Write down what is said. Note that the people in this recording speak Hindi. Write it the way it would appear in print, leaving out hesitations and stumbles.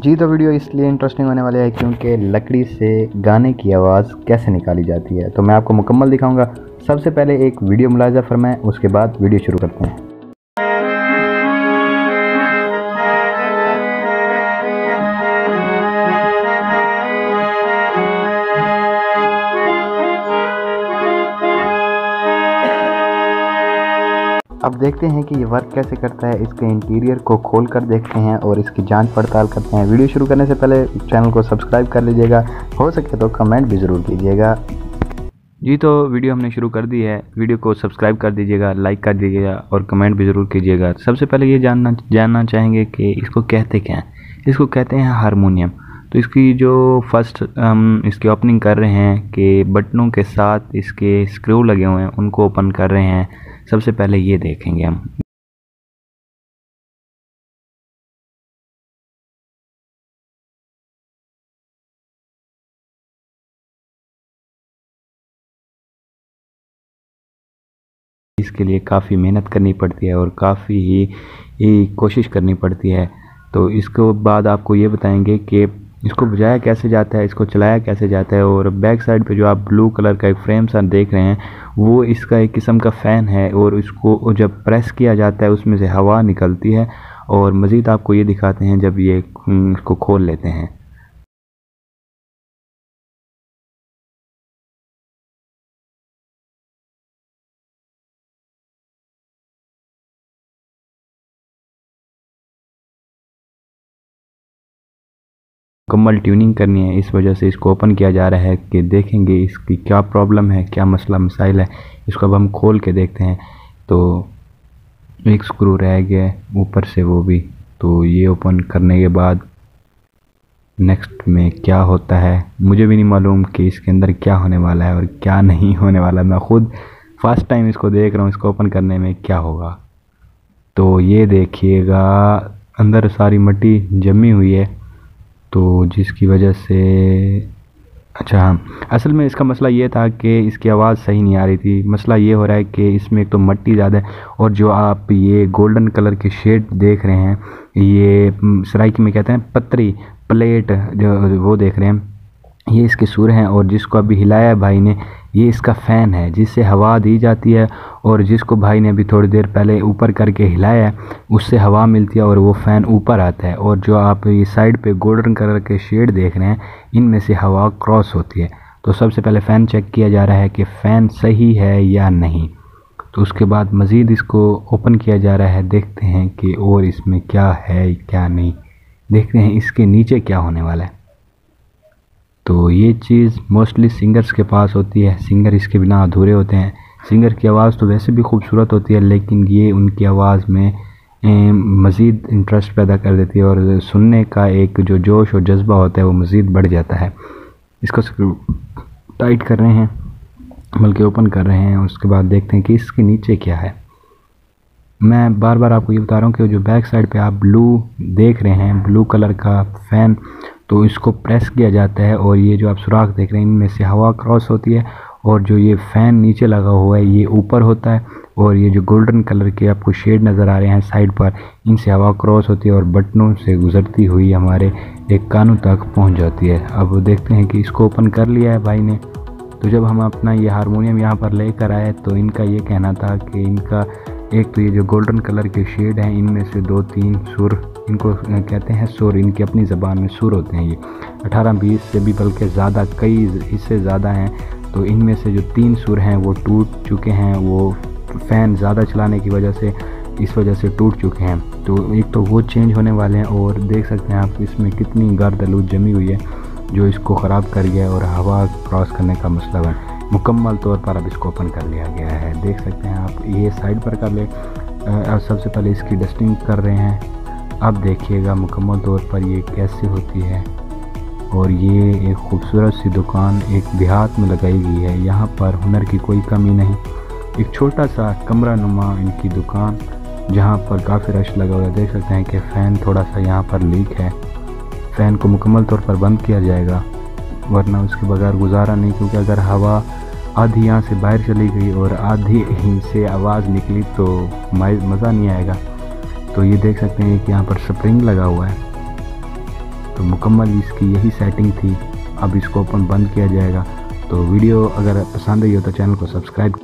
जी तो वीडियो इसलिए इंटरेस्टिंग होने वाली है क्योंकि लकड़ी से गाने की आवाज़ कैसे निकाली जाती है तो मैं आपको मुकम्मल दिखाऊंगा। सबसे पहले एक वीडियो मुलाजा फरमाएं, उसके बाद वीडियो शुरू करते हैं। अब देखते हैं कि ये वर्क कैसे करता है। इसके इंटीरियर को खोल कर देखते हैं और इसकी जांच पड़ताल करते हैं। वीडियो शुरू करने से पहले चैनल को सब्सक्राइब कर लीजिएगा, हो सके तो कमेंट भी ज़रूर कीजिएगा। जी तो वीडियो हमने शुरू कर दी है। वीडियो को सब्सक्राइब कर दीजिएगा, लाइक कर दीजिएगा और कमेंट भी ज़रूर कीजिएगा। सबसे पहले ये जानना चाहेंगे कि इसको कहते क्या हैं। इसको कहते हैं हारमोनियम। तो इसकी जो फर्स्ट हम इसकी ओपनिंग कर रहे हैं कि बटनों के साथ इसके स्क्रू लगे हुए हैं, उनको ओपन कर रहे हैं। सबसे पहले ये देखेंगे हम। इसके लिए काफ़ी मेहनत करनी पड़ती है और काफ़ी ही कोशिश करनी पड़ती है। तो इसके बाद आपको ये बताएंगे कि इसको बजाया कैसे जाता है, इसको चलाया कैसे जाता है। और बैक साइड पे जो आप ब्लू कलर का एक फ्रेम सा देख रहे हैं, वो इसका एक किस्म का फ़ैन है और इसको जब प्रेस किया जाता है उसमें से हवा निकलती है। और मज़ीद आपको ये दिखाते हैं जब ये इसको खोल लेते हैं। मुकम्मल ट्यूनिंग करनी है, इस वजह से इसको ओपन किया जा रहा है कि देखेंगे इसकी क्या प्रॉब्लम है, क्या मसला मसाइल है। इसको अब हम खोल के देखते हैं। तो एक स्क्रू रह गया है ऊपर से, वो भी। तो ये ओपन करने के बाद नेक्स्ट में क्या होता है मुझे भी नहीं मालूम कि इसके अंदर क्या होने वाला है और क्या नहीं होने वाला। मैं ख़ुद फर्स्ट टाइम इसको देख रहा हूँ, इसको ओपन करने में क्या होगा। तो ये देखिएगा अंदर सारी मिट्टी जमी हुई है, तो जिसकी वजह से अच्छा हाँ, असल में इसका मसला ये था कि इसकी आवाज़ सही नहीं आ रही थी। मसला ये हो रहा है कि इसमें एक तो मिट्टी ज़्यादा है और जो आप ये गोल्डन कलर की शेड देख रहे हैं, ये सराइकी में कहते हैं पतरी प्लेट, जो वो देख रहे हैं, ये इसके सुर हैं। और जिसको अभी हिलाया है भाई ने, ये इसका फ़ैन है जिससे हवा दी जाती है। और जिसको भाई ने अभी थोड़ी देर पहले ऊपर करके हिलाया है, उससे हवा मिलती है और वो फ़ैन ऊपर आता है। और जो आप ये साइड पे गोल्डन कलर के शेड देख रहे हैं, इनमें से हवा क्रॉस होती है। तो सबसे पहले फ़ैन चेक किया जा रहा है कि फ़ैन सही है या नहीं। तो उसके बाद मज़ीद इसको ओपन किया जा रहा है। देखते हैं कि और इसमें क्या है क्या नहीं। देखते हैं इसके नीचे क्या होने वाला है। तो ये चीज़ मोस्टली सिंगर्स के पास होती है। सिंगर इसके बिना अधूरे होते हैं। सिंगर की आवाज़ तो वैसे भी खूबसूरत होती है, लेकिन ये उनकी आवाज़ में मज़ीद इंटरेस्ट पैदा कर देती है और सुनने का एक जो जोश और जज्बा होता है वो मज़ीद बढ़ जाता है। इसको स्क्रू टाइट कर रहे हैं, बल्कि ओपन कर रहे हैं। उसके बाद देखते हैं कि इसके नीचे क्या है। मैं बार बार आपको ये बता रहा हूँ कि जो बैक साइड पे आप ब्लू देख रहे हैं, ब्लू कलर का फ़ैन, तो इसको प्रेस किया जाता है और ये जो आप सुराख देख रहे हैं, इनमें से हवा क्रॉस होती है। और जो ये फ़ैन नीचे लगा हुआ है, ये ऊपर होता है। और ये जो गोल्डन कलर के आपको शेड नज़र आ रहे हैं साइड पर, इनसे हवा क्रॉस होती है और बटनों से गुज़रती हुई हमारे एक कानों तक पहुँच जाती है। अब देखते हैं कि इसको ओपन कर लिया है भाई ने। तो जब हम अपना ये हारमोनियम यहाँ पर लेकर आए, तो इनका ये कहना था कि इनका एक तो ये जो गोल्डन कलर के शेड हैं, इनमें से 2-3 सुर, इनको कहते हैं सुर, इनकी अपनी ज़बान में सुर होते हैं। ये 18-20 से भी बल्कि ज़्यादा, कई हिस्से ज़्यादा हैं। तो इनमें से जो 3 सुर हैं वो टूट चुके हैं। वो फ़ैन ज़्यादा चलाने की वजह से, इस वजह से टूट चुके हैं। तो एक तो वो चेंज होने वाले हैं। और देख सकते हैं आप इसमें कितनी गर्द आलूद जमी हुई है जो इसको ख़राब कर गया है और हवा क्रॉस करने का मसला है। मुकम्मल तौर पर अब इसको ओपन कर लिया गया है। देख सकते हैं आप, ये साइड पर कर ले। अब सबसे पहले इसकी डस्टिंग कर रहे हैं। अब देखिएगा मुकम्मल तौर पर ये कैसे होती है। और ये एक खूबसूरत सी दुकान एक देहात में लगाई गई है। यहाँ पर हुनर की कोई कमी नहीं। एक छोटा सा कमरा नुमा इनकी दुकान, जहाँ पर काफ़ी रश लगा हुआ है। देख सकते हैं कि फ़ैन थोड़ा सा यहाँ पर लीक है। फ़ैन को मुकम्मल तौर पर बंद किया जाएगा, वरना उसके बगैर गुजारा नहीं। क्योंकि अगर हवा आधी यहाँ से बाहर चली गई और आधी से आवाज़ निकली तो मज़ा नहीं आएगा। तो ये देख सकते हैं कि यहाँ पर स्प्रिंग लगा हुआ है। तो मुकम्मल इसकी यही सेटिंग थी। अब इसको अपन बंद किया जाएगा। तो वीडियो अगर पसंद आई हो तो चैनल को सब्सक्राइब